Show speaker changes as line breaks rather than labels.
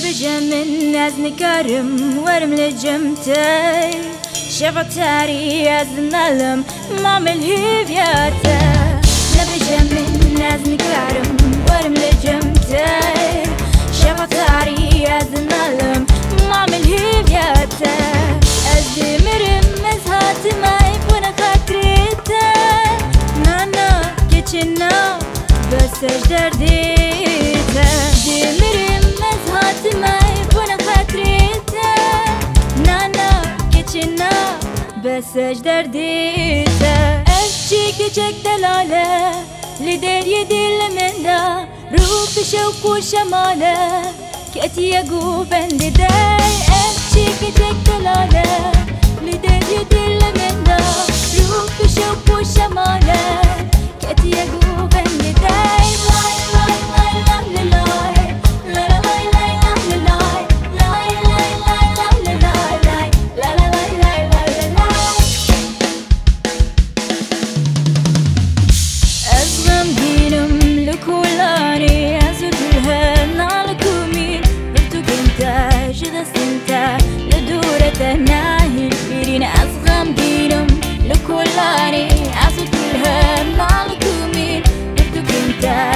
نبجم من از نکارم ورم لجمتي شفتاري از نلم مامل هيفياتا نبجم من از نکارم ورم لجمتي شفتاري از نلم مامل هيفياتا أزمرم مزهات ما يبون خاطريتا نانا كيتشنا بس درديتا دمرم مزهات ما يبون خاطريتا نانا كيتشنا بس درديتا أشي كيتشك دلالة لدير يدل من دا روح بشوق وشمالة كأتي يقوف عند داي أشي كيتشك دلالة لدير يدل من دا روح بشوق وشمالة كأتي يقوف عند داي ناهي الفيرين أصغم دينم لكلاني أصدرها مالكم مين بدك انت